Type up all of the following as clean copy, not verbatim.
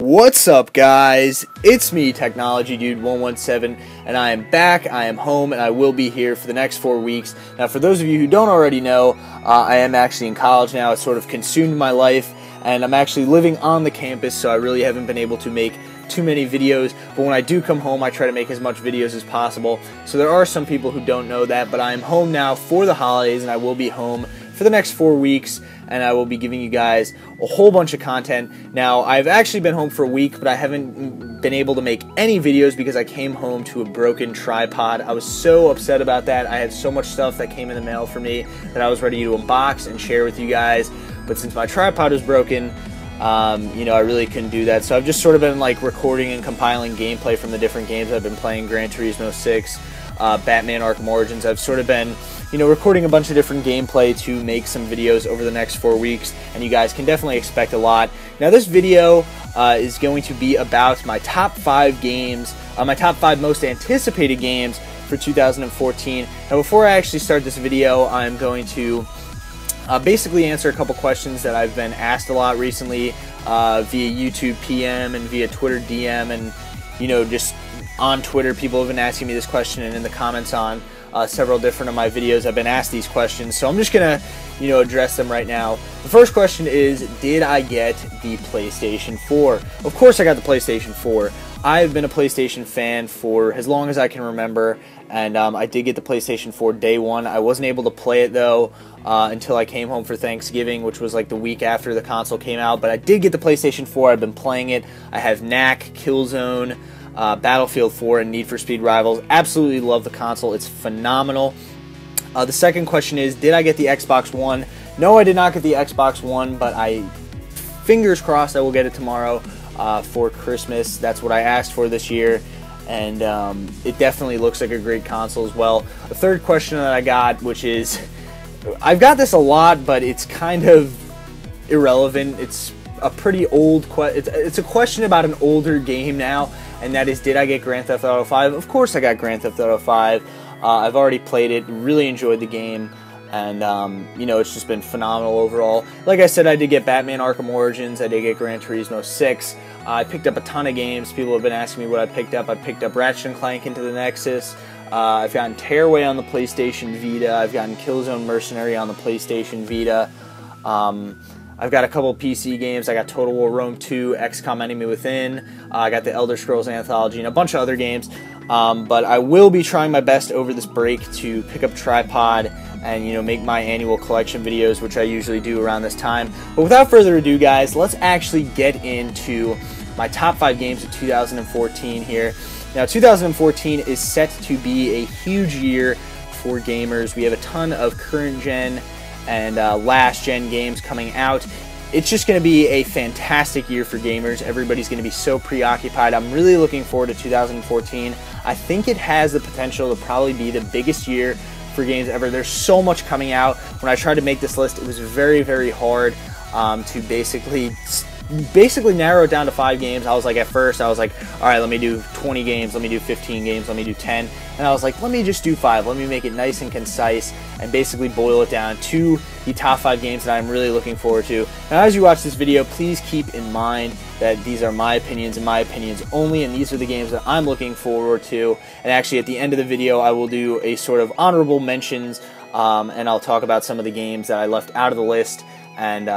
What's up, guys? It's me, Technologydude117, and I am back, I am home, and I will be here for the next 4 weeks. Now, for those of you who don't already know, I am actually in college now. It's sort of consumed my life, and I'm actually living on the campus, so I really haven't been able to make too many videos, but when I do come home, I try to make as much videos as possible. So there are some people who don't know that, but I am home now for the holidays, and I will be home for the next 4 weeks, and I will be giving you guys a whole bunch of content. Now, I've actually been home for a week, but I haven't been able to make any videos because I came home to a broken tripod. I was so upset about that. I had so much stuff that came in the mail for me that I was ready to unbox and share with you guys, but since my tripod was broken, I really couldn't do that. So I've just sort of been like recording and compiling gameplay from the different games I've been playing. Gran Turismo 6, Batman Arkham Origins. I've sort of been recording a bunch of different gameplay to make some videos over the next 4 weeks, and you guys can definitely expect a lot. Now, this video is going to be about my top 5 games, my top 5 most anticipated games for 2014. Now, before I actually start this video, I'm going to basically answer a couple questions that I've been asked a lot recently via YouTube PM and via Twitter DM, and just on Twitter, people have been asking me this question, and in the comments on several different of my videos, I've been asked these questions. So I'm just gonna, address them right now. The first question is, did I get the PlayStation 4? Of course I got the PlayStation 4. I've been a PlayStation fan for as long as I can remember, and I did get the PlayStation 4 day one. I wasn't able to play it though until I came home for Thanksgiving, which was like the week after the console came out, but I did get the PlayStation 4. I've been playing it. I have Knack, Killzone, Battlefield 4, and Need for Speed Rivals. Absolutely love the console. It's phenomenal. The second question is, did I get the Xbox One? No, I did not get the Xbox One, but fingers crossed I will get it tomorrow for Christmas. That's what I asked for this year, and it definitely looks like a great console as well. The third question that I got, which is, I've got this a lot, but it's kind of irrelevant. It's a pretty old question. It's a question about an older game now, and that is, did I get Grand Theft Auto 5? Of course I got Grand Theft Auto 5. I've already played it, really enjoyed the game, and it's just been phenomenal overall. Like I said, I did get Batman Arkham Origins, I did get Gran Turismo 6. I picked up a ton of games. People have been asking me what I picked up. I picked up Ratchet & Clank Into the Nexus. I've gotten Tearaway on the PlayStation Vita. I've gotten Killzone Mercenary on the PlayStation Vita. I've got a couple PC games. I got Total War Rome 2, XCOM Enemy Within. I got the Elder Scrolls Anthology and a bunch of other games. But I will be trying my best over this break to pick up a tripod and make my annual collection videos, which I usually do around this time. But without further ado, guys, let's actually get into my top 5 games of 2014 here. Now, 2014 is set to be a huge year for gamers. We have a ton of current gen and last gen games coming out. It's just going to be a fantastic year for gamers. Everybody's going to be so preoccupied. I'm really looking forward to 2014. I think it has the potential to probably be the biggest year for games ever. There's so much coming out. When I tried to make this list, it was very, very hard to basically narrow it down to 5 games. At first I was like, all right, let me do 20 games, let me do 15 games, let me do 10. And I was like, let me just do 5. Let me make it nice and concise and basically boil it down to the top 5 games that I'm really looking forward to. Now, as you watch this video, please keep in mind that these are my opinions and my opinions only, and these are the games that I'm looking forward to. And actually, at the end of the video, I will do a sort of honorable mentions, and I'll talk about some of the games that I left out of the list, and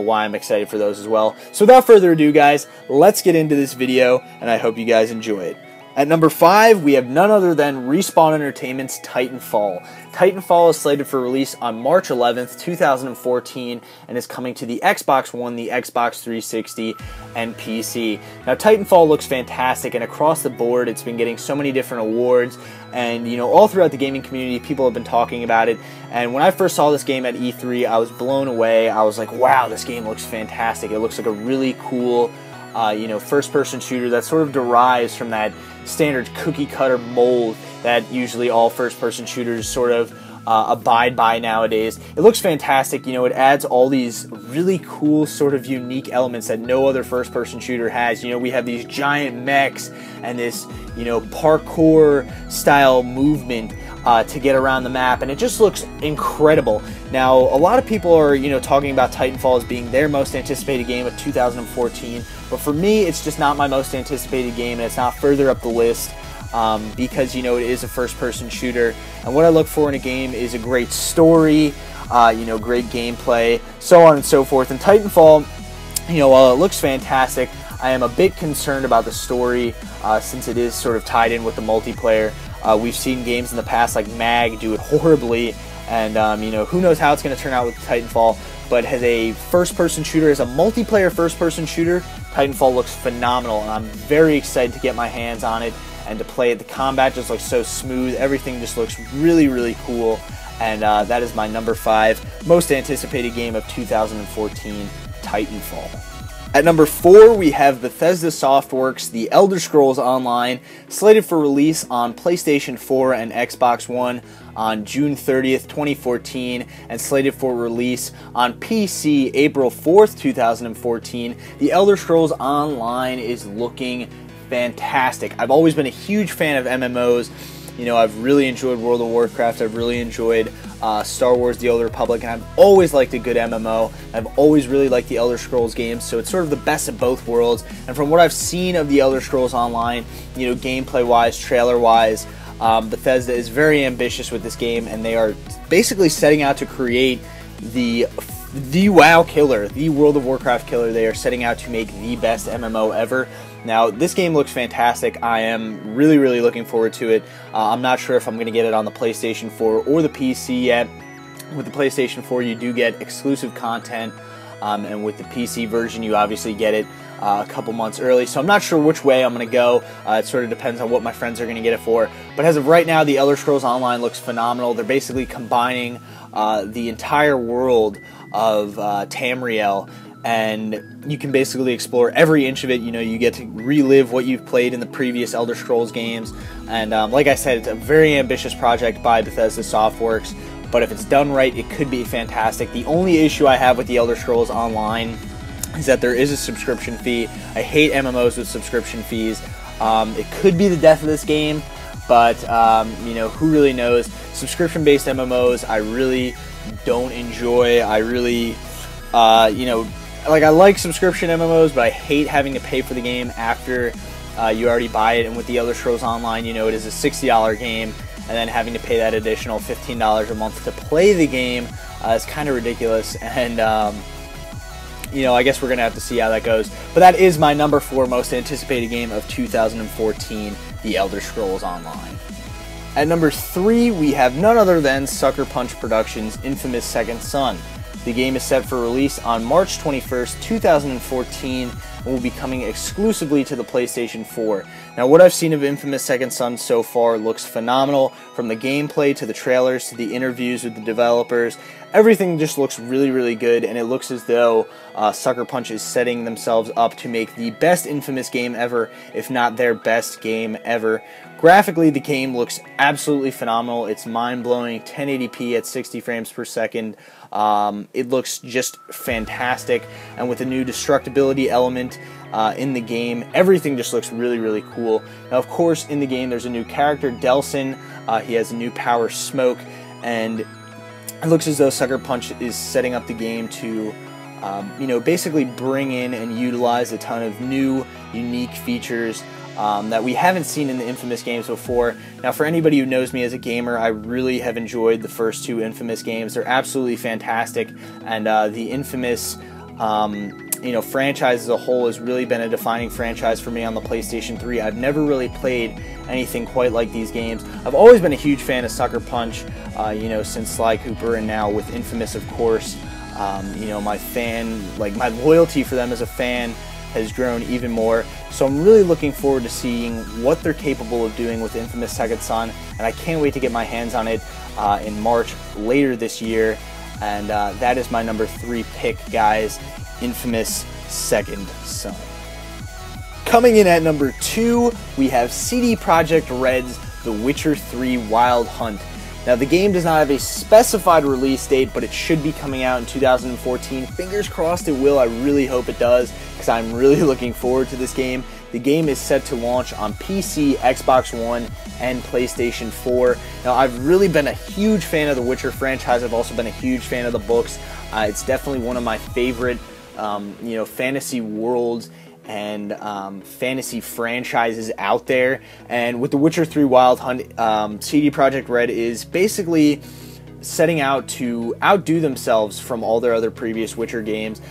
why I'm excited for those as well. So without further ado, guys, let's get into this video, and I hope you guys enjoy it. At number 5, we have none other than Respawn Entertainment's Titanfall. Titanfall is slated for release on March 11th, 2014, and is coming to the Xbox One, the Xbox 360, and PC. Now, Titanfall looks fantastic, and across the board, it's been getting so many different awards, and all throughout the gaming community, people have been talking about it. And when I first saw this game at E3, I was blown away. I was like, wow, this game looks fantastic. It looks like a really cool first-person shooter that sort of derives from that standard cookie-cutter mold that usually all first-person shooters sort of abide by nowadays. It looks fantastic. You know, it adds all these really cool sort of unique elements that no other first-person shooter has. You know, we have these giant mechs and this, you know, parkour style movement to get around the map, and it just looks incredible. Now, a lot of people are, you know, talking about Titanfall as being their most anticipated game of 2014, but for me, it's just not my most anticipated game, and it's not further up the list. Because, you know, it is a first-person shooter, and what I look for in a game is a great story, you know, great gameplay, so on and so forth. And Titanfall, you know, while it looks fantastic, I am a bit concerned about the story since it is sort of tied in with the multiplayer. We've seen games in the past like MAG do it horribly, and you know, who knows how it's going to turn out with Titanfall. But as a first-person shooter, as a multiplayer first-person shooter, Titanfall looks phenomenal, and I'm very excited to get my hands on it and to play it. The combat just looks so smooth. Everything just looks really, really cool. And that is my number 5 most anticipated game of 2014, Titanfall. At number 4, we have Bethesda Softworks' The Elder Scrolls Online, slated for release on PlayStation 4 and Xbox One on June 30th, 2014, and slated for release on PC April 4th, 2014. The Elder Scrolls Online is looking fantastic. I've always been a huge fan of MMOs. You know, I've really enjoyed World of Warcraft. I've really enjoyed Star Wars: The Old Republic, and I've always liked a good MMO. I've always really liked the Elder Scrolls games, so it's sort of the best of both worlds. And from what I've seen of the Elder Scrolls Online, you know, gameplay-wise, trailer-wise, Bethesda is very ambitious with this game, and they are basically setting out to create the WoW killer, the World of Warcraft killer. They are setting out to make the best MMO ever. Now, this game looks fantastic. I am really, really looking forward to it. I'm not sure if I'm going to get it on the PlayStation 4 or the PC yet. With the PlayStation 4, you do get exclusive content, and with the PC version, you obviously get it a couple months early. So I'm not sure which way I'm going to go. It sort of depends on what my friends are going to get it for. But as of right now, the Elder Scrolls Online looks phenomenal. They're basically combining the entire world of Tamriel, and you can basically explore every inch of it. You know, you get to relive what you've played in the previous Elder Scrolls games, and like I said, it's a very ambitious project by Bethesda Softworks, but if it's done right, it could be fantastic. The only issue I have with the Elder Scrolls Online is that there is a subscription fee. I hate MMOs with subscription fees. It could be the death of this game, but you know, who really knows? Subscription-based MMOs, I really don't enjoy. I really, you know, like, I like subscription MMOs, but I hate having to pay for the game after you already buy it. And with the Elder Scrolls Online, you know, it is a $60 game, and then having to pay that additional $15 a month to play the game is kind of ridiculous. And you know, I guess we're gonna have to see how that goes. But that is my number 4 most anticipated game of 2014, The Elder Scrolls Online. At number 3, we have none other than Sucker Punch Productions' infamous Second Son. The game is set for release on March 21st, 2014, and will be coming exclusively to the PlayStation 4. Now, what I've seen of Infamous Second Son so far looks phenomenal, from the gameplay to the trailers to the interviews with the developers. Everything just looks really, really good, and it looks as though Sucker Punch is setting themselves up to make the best Infamous game ever, if not their best game ever. Graphically, the game looks absolutely phenomenal. It's mind-blowing, 1080p at 60 frames per second. It looks just fantastic, and with a new destructibility element in the game, everything just looks really, really cool. Now, of course, in the game, there's a new character, Delsin. He has a new power, Smoke, and it looks as though Sucker Punch is setting up the game to you know, basically bring in and utilize a ton of new, unique features that we haven't seen in the Infamous games before. Now, for anybody who knows me as a gamer, I really have enjoyed the first 2 Infamous games. They're absolutely fantastic, and the Infamous you know, franchise as a whole has really been a defining franchise for me on the PlayStation 3. I've never really played anything quite like these games. I've always been a huge fan of Sucker Punch, you know, since Sly Cooper, and now with Infamous, of course. You know, my loyalty for them as a fan has grown even more. So I'm really looking forward to seeing what they're capable of doing with Infamous Second Son, and I can't wait to get my hands on it in March later this year. And that is my number 3 pick, guys, Infamous Second Son. Coming in at number 2, we have CD Projekt Red's The Witcher 3 Wild Hunt. Now, the game does not have a specified release date, but it should be coming out in 2014. Fingers crossed it will. I really hope it does, because I'm really looking forward to this game. The game is set to launch on PC, Xbox One, and PlayStation 4. Now, I've really been a huge fan of the Witcher franchise. I've also been a huge fan of the books. It's definitely one of my favorite, fantasy worlds and fantasy franchises out there. And with The Witcher 3 Wild Hunt, CD Projekt Red is basically setting out to outdo themselves from all their other previous Witcher games.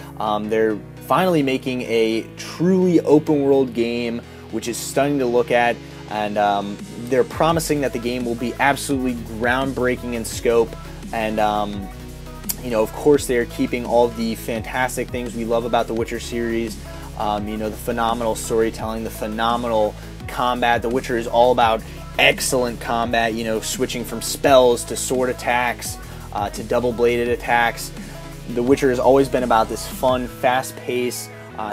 They're finally making a truly open world game, which is stunning to look at, and they're promising that the game will be absolutely groundbreaking in scope. And of course, they're keeping all of the fantastic things we love about the Witcher series. The phenomenal storytelling, the phenomenal combat. The Witcher is all about excellent combat, switching from spells to sword attacks to double-bladed attacks. The Witcher has always been about this fun, fast-paced,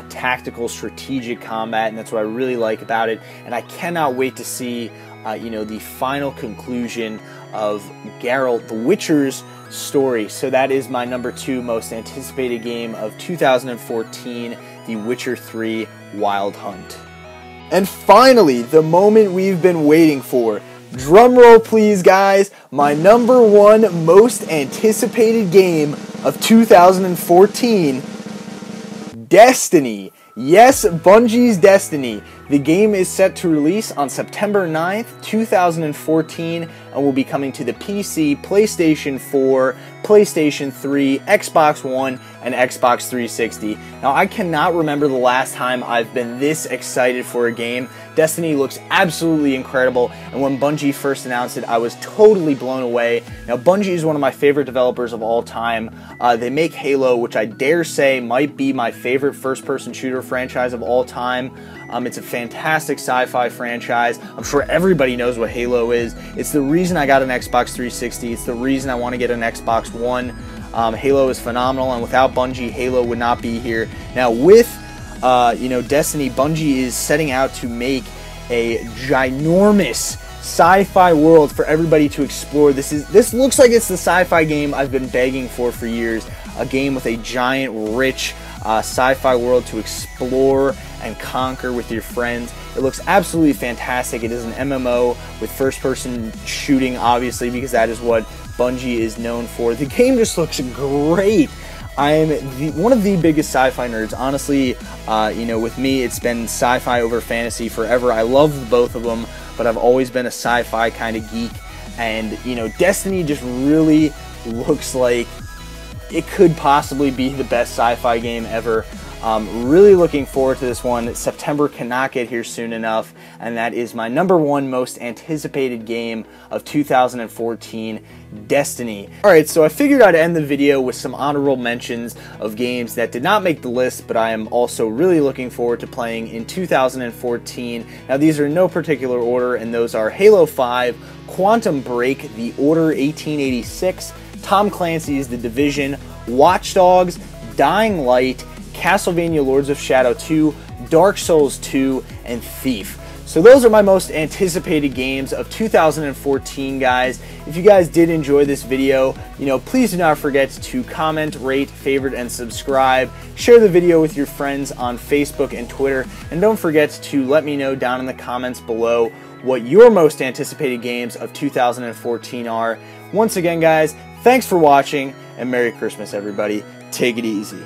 tactical, strategic combat, and that's what I really like about it. And I cannot wait to see, the final conclusion of Geralt, the Witcher's story. So that is my number 2 most anticipated game of 2014, The Witcher 3 Wild Hunt. And finally, the moment we've been waiting for. Drum roll please, guys. My number 1 most anticipated game of 2014, Destiny. Yes, Bungie's Destiny. The game is set to release on September 9th, 2014, and will be coming to the PC, PlayStation 4, PlayStation 3, Xbox One, and Xbox 360. Now, I cannot remember the last time I've been this excited for a game. Destiny looks absolutely incredible, and when Bungie first announced it, I was totally blown away. Now, Bungie is one of my favorite developers of all time. They make Halo, which I dare say might be my favorite first-person shooter franchise of all time. It's a fantastic sci-fi franchise. I'm sure everybody knows what Halo is. It's the reason I got an Xbox 360. It's the reason I want to get an Xbox One. Halo is phenomenal, and without Bungie, Halo would not be here. Now, with Destiny, Bungie is setting out to make a ginormous sci-fi world for everybody to explore. This looks like it's the sci-fi game I've been begging for years. A game with a giant, rich sci-fi world to explore and conquer with your friends. It looks absolutely fantastic. It is an MMO with first-person shooting, obviously, because that is what Bungie is known for. The game just looks great. I am one of the biggest sci-fi nerds. Honestly, with me, it's been sci-fi over fantasy forever. I love both of them, but I've always been a sci-fi kind of geek. And, Destiny just really looks like it could possibly be the best sci-fi game ever. Really looking forward to this one. September cannot get here soon enough, and that is my number 1 most anticipated game of 2014, Destiny. Alright, so I figured I'd end the video with some honorable mentions of games that did not make the list, but I am also really looking forward to playing in 2014. Now, these are in no particular order, and those are Halo 5, Quantum Break, The Order 1886, Tom Clancy's The Division, Watch Dogs, Dying Light, Castlevania Lords of Shadow 2, Dark Souls 2, and Thief. So those are my most anticipated games of 2014, guys. If you guys did enjoy this video, please do not forget to comment, rate, favorite, and subscribe. Share the video with your friends on Facebook and Twitter, and don't forget to let me know down in the comments below what your most anticipated games of 2014 are. Once again, guys, thanks for watching, and Merry Christmas, everybody. Take it easy.